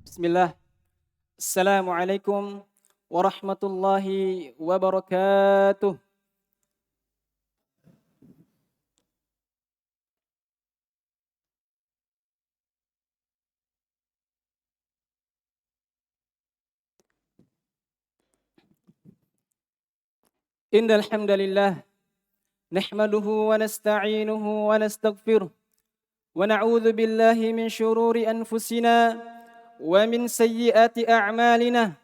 Bismillah. Assalamualaikum warahmatullahi wabarakatuh. Innal hamdalillah nahmaduhu wa nasta'inuhu wa nastaghfiruh wa na'udzu billahi min shururi anfusina wa min sayyiati a'malina.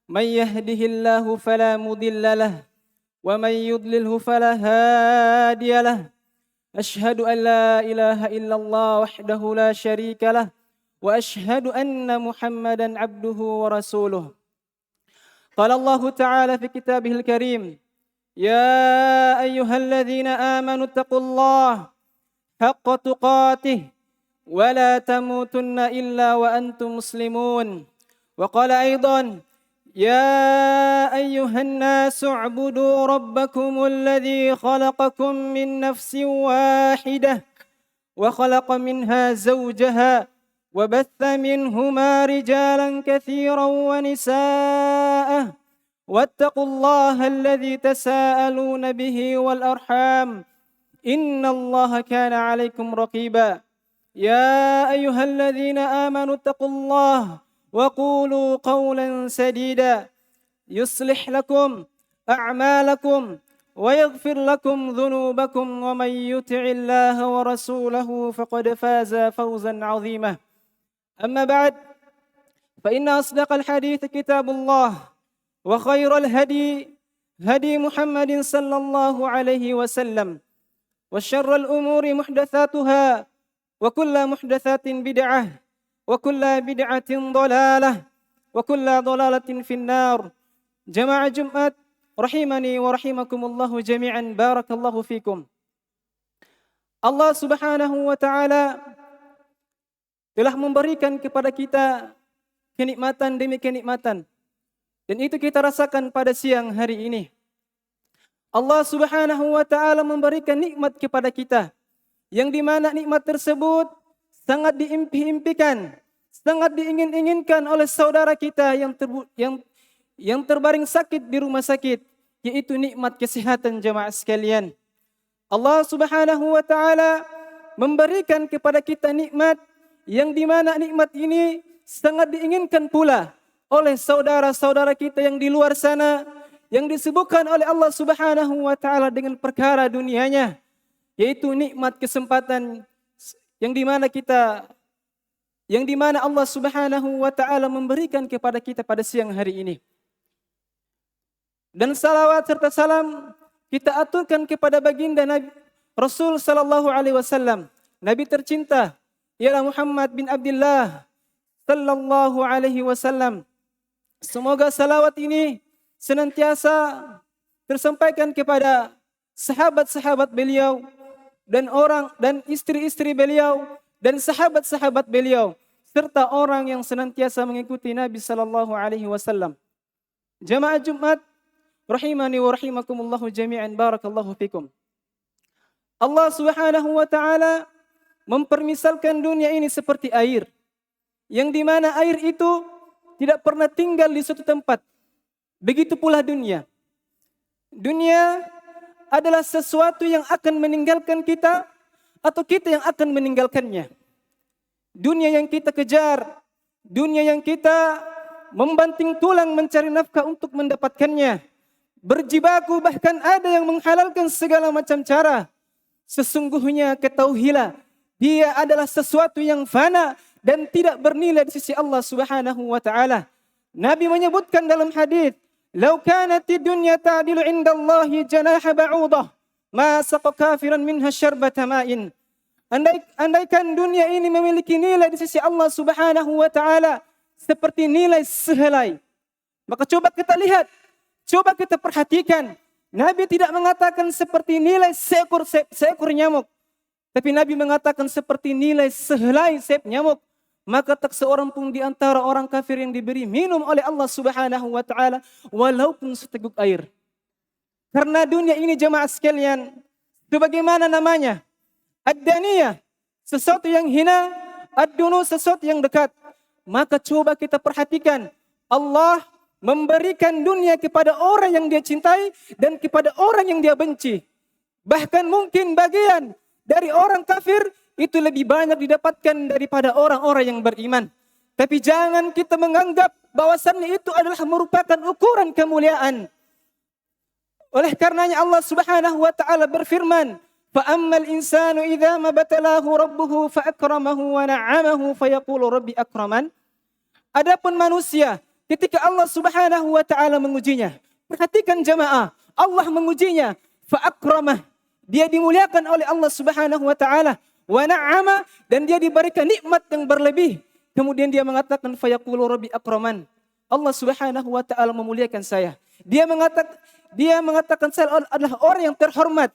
May yahdihillahu fala mudilla lahu wa may yudlilhu fala hadiya lahu. Ashhadu an la ilaha illallah wahdahu la syarika lah wa ashhadu anna Muhammadan abduhu wa rasuluh. Qala Allah Ta'ala fi kitabihil karim, ya ayyuhalladzina amanu taqullaha haqqa tuqatih wa la tamutunna illa wa antum muslimun. Wa qala aidan, يا أيها الناس اعبدوا ربكم الذي خلقكم من نفس واحدة وخلق منها زوجها وبث منهما رجالا كثيرا ونساء واتقوا الله الذي تساءلون به والأرحام إن الله كان عليكم رقيبا. يا أيها الذين آمنوا اتقوا الله وقولوا قولا سديدا يصلح لكم أعمالكم ويغفر لكم ذنوبكم ومن يطع الله ورسوله فقد فاز فوزا عظيما. أما بعد فإن أصدق الحديث كتاب الله وخير الهدي هدي محمد صلى الله عليه وسلم وشر الأمور محدثاتها وكل محدثات بدعة وكل بدعة ضلالة وكل ضلالة في النار. Jamaah Jumat rahimani wa rahimakumullah jami'an, barakallahu fikum. Allah Subhanahu wa taala telah memberikan kepada kita kenikmatan demi kenikmatan, dan itu kita rasakan pada siang hari ini. Allah Subhanahu wa taala memberikan nikmat kepada kita, yang di mana nikmat tersebut sangat diimpi-impikan, sangat diingin-inginkan oleh saudara kita yang terbaring sakit di rumah sakit, yaitu nikmat kesehatan jamaah sekalian. Allah Subhanahu wa taala memberikan kepada kita nikmat yang di mana nikmat ini sangat diinginkan pula oleh saudara-saudara kita yang di luar sana, yang disibukkan oleh Allah Subhanahu wa taala dengan perkara dunianya, yaitu nikmat kesempatan yang di mana Allah Subhanahu wa taala memberikan kepada kita pada siang hari ini. Dan salawat serta salam kita aturkan kepada baginda Nabi Rasul sallallahu alaihi wasallam, Nabi tercinta ialah Muhammad bin Abdullah sallallahu alaihi wasallam. Semoga salawat ini senantiasa tersampaikan kepada sahabat-sahabat beliau dan istri-istri beliau dan sahabat-sahabat beliau serta orang yang senantiasa mengikuti Nabi sallallahu alaihi wasallam. Jamaah Jumat rahimani wa rahimakumullah jami'an, barakallahu fikum. Allah Subhanahu wa taala mempermisalkan dunia ini seperti air, yang di mana air itu tidak pernah tinggal di suatu tempat. Begitu pula dunia. Dunia adalah sesuatu yang akan meninggalkan kita atau kita yang akan meninggalkannya. Dunia yang kita kejar, dunia yang kita membanting tulang mencari nafkah untuk mendapatkannya, berjibaku, bahkan ada yang menghalalkan segala macam cara. Sesungguhnya ketahuilah, dia adalah sesuatu yang fana dan tidak bernilai di sisi Allah Subhanahu wa taala. Nabi menyebutkan dalam hadis, "Lau kanatid dunya ta'dilu 'indallahi janaha ba'udah, ma saqa kafiran minha syarbata ma'in." Andaikan dunia ini memiliki nilai di sisi Allah Subhanahu wa taala seperti nilai sehelai, maka coba kita lihat, coba kita perhatikan. Nabi tidak mengatakan seperti nilai seekor nyamuk, tapi Nabi mengatakan seperti nilai sehelai sayap nyamuk. Maka tak seorang pun di antara orang kafir yang diberi minum oleh Allah Subhanahu wa taala walaupun seteguk air. Karena dunia ini jemaah sekalian, sebagaimana namanya, ad-daniyah, sesuatu yang hina, ad-dunu, sesuatu yang dekat. maka coba kita perhatikan. Allah memberikan dunia kepada orang yang dia cintai dan kepada orang yang dia benci. Bahkan mungkin bagian dari orang kafir itu lebih banyak didapatkan daripada orang-orang yang beriman. Tapi jangan kita menganggap bahwasannya itu adalah merupakan ukuran kemuliaan. Oleh karenanya Allah Subhanahu wa taala berfirman, فَأَمَّا الْإِنسَانُ إِذَا مَا ابْتَلَاهُ رَبُّهُ فَأَكْرَمَهُ وَنَعَّمَهُ فَيَقُولُ رَبِّي أَكْرَمَنِ. Adapun manusia, ketika Allah Subhanahu wa taala mengujinya, perhatikan jemaah, Allah mengujinya, فَأَكْرَمَهُ, dia dimuliakan oleh Allah Subhanahu wa taala, وَنَعَّمَهُ, dan dia diberikan nikmat yang berlebih. Kemudian dia mengatakan, فَيَقُولُ رَبِّي أَكْرَمَنِ, Allah Subhanahu wa taala memuliakan saya. Dia mengatakan saya adalah orang yang terhormat,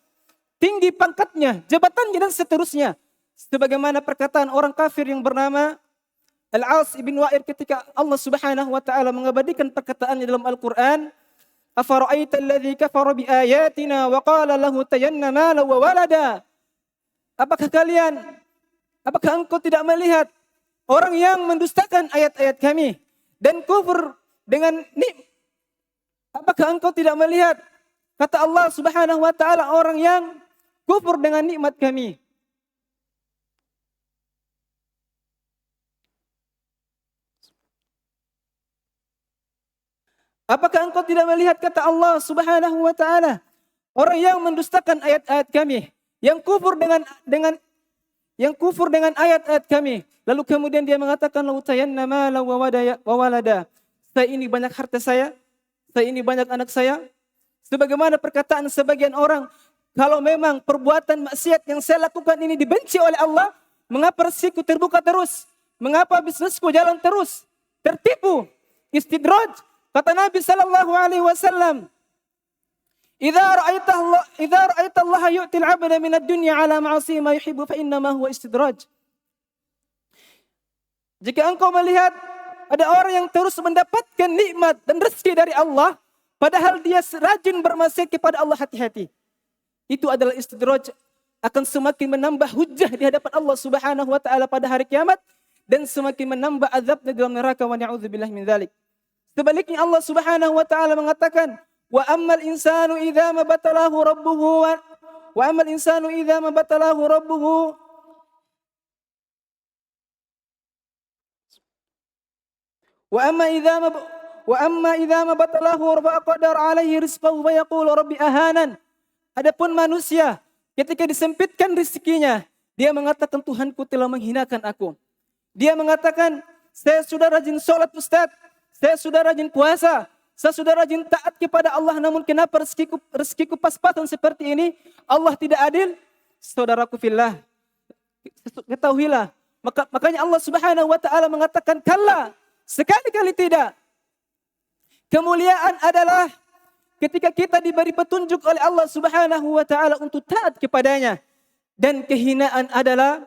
tinggi pangkatnya, jabatannya dan seterusnya. Sebagaimana perkataan orang kafir yang bernama Al-As ibn Wa'il ketika Allah Subhanahu wa taala mengabadikan perkataannya dalam Al-Qur'an, "Afara'aita alladhi kafara bi ayatina wa qala lahu tayanna mala wa walada." Apakah engkau tidak melihat orang yang mendustakan ayat-ayat kami dan kufur dengan apakah engkau tidak melihat, kata Allah Subhanahu wa taala, orang yang kufur dengan nikmat kami. Apakah engkau tidak melihat, kata Allah Subhanahu wa taala, orang yang mendustakan ayat-ayat kami, yang kufur dengan ayat-ayat kami. Lalu kemudian dia mengatakan, "Lautayanna mala wa walada." Saya ini banyak harta saya ini banyak anak saya. Sebagaimana perkataan sebagian orang, kalau memang perbuatan maksiat yang saya lakukan ini dibenci oleh Allah, mengapa rezekiku terbuka terus? Mengapa bisnisku jalan terus? Tertipu, istidraj. Kata Nabi sallallahu alaihi wasallam, "Idza ra'aita Allah yu'ti al-'abda min ad-dunya 'ala ma'asi ma yuhibbu fa inna ma huwa istidraj." Jika engkau melihat ada orang yang terus mendapatkan nikmat dan rezeki dari Allah, padahal dia rajin bermaksiat kepada Allah, hati-hati. Itu adalah istidraj, akan semakin menambah hujah di hadapan Allah Subhanahu wa taala pada hari kiamat dan semakin menambah azabnya dalam neraka, wa na'udzubillah min dzalik. Sebaliknya Allah Subhanahu wa taala mengatakan, "Wa ammal insanu idza mabtalahu rabbuhu wa ammal insanu idza mabtalahu rabbuhu wa amma idza mabtalahu rabbuhu qadar alaihi rizqahu wa yaqulu rabbi ahanan." Adapun manusia ketika disempitkan rezekinya, dia mengatakan, Tuhanku telah menghinakan aku. Dia mengatakan, saya sudah rajin sholat Ustaz, saya sudah rajin puasa, saya sudah rajin taat kepada Allah, namun kenapa rezekiku pas-pasan seperti ini? Allah tidak adil? Saudaraku fillah, ketahuilah, makanya Allah Subhanahu wa taala mengatakan, kalla, sekali-kali tidak. Kemuliaan adalah ketika kita diberi petunjuk oleh Allah Subhanahu wa taala untuk taat kepadanya. Dan kehinaan adalah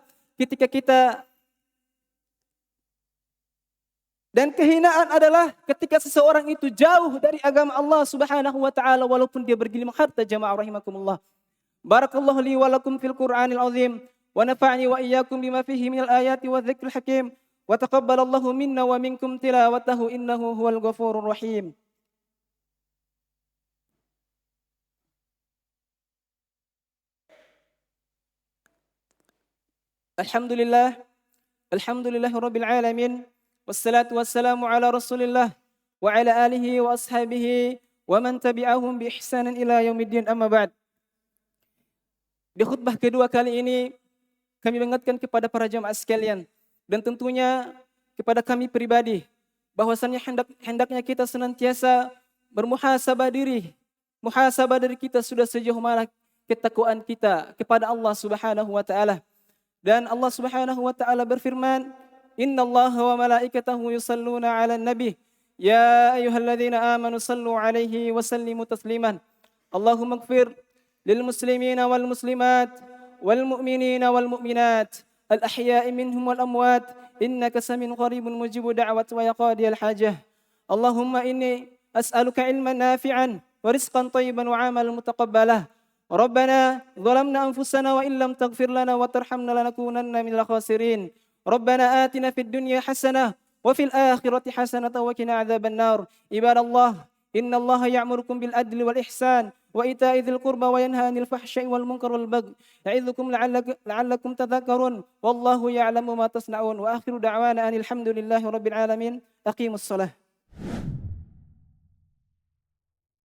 ketika seseorang itu jauh dari agama Allah Subhanahu wa taala walaupun dia bergelimang harta. Jamaah rahimakumullah. Barakallahu li wa lakum fil Qur'anil azim wa nafa'ni wa iyyakum bima fihi minal ayati wa dzikril hakim wa taqabbalallahu minna wa minkum tilawatahu innahu huwal ghafurur rahim. Alhamdulillahirabbil alamin. Wassalatu wassalamu ala Rasulillah wa ala alihi wa ashabihi wa man tabi'ahum bi ihsanin ila yaumiddin, amma ba'd. Di khutbah kedua kali ini kami mengingatkan kepada para jamaah sekalian dan tentunya kepada kami pribadi bahwasannya hendaknya kita senantiasa bermuhasabah diri. Muhasabah diri kita sudah sejauh mana ketakwaan kita kepada Allah Subhanahu wa taala. Dan Allah Subhanahu wa taala berfirman, "Innallaha wa malaikatahu yusalluna 'alan nabi, ya ayyuhalladzina amanu sallu 'alaihi wa sallimu tasliman. Allahumma ighfir lil muslimina wal muslimat wal mu'minina wal mu'minat al ahya'i minhum wal amwat innaka samiun qaribun mujibud da'wat wa yaqadiyal hajah. Allahumma inni as'aluka ilman nafi'an wa rizqan thayyiban wa 'amalan mutaqabbalah. Rabbana zalamna anfusana wa illam taghfir lana wa tarhamna lanakunanna minal khasirin. Rabbana atina fid dunya hasanah wa وفي الآخرة حسنة وقنا عذاب النار. عباد الله، إن الله يأمركم بالعدل والإحسان وإيتاء ذي القربى وينهى عن الفحشاء والمنكر والبغي يعظكم لعلكم تذكرون، والله يعلم ما تصنعون. وآخر دعوانا أن الحمد لله رب العالمين. أقيموا الصلاة.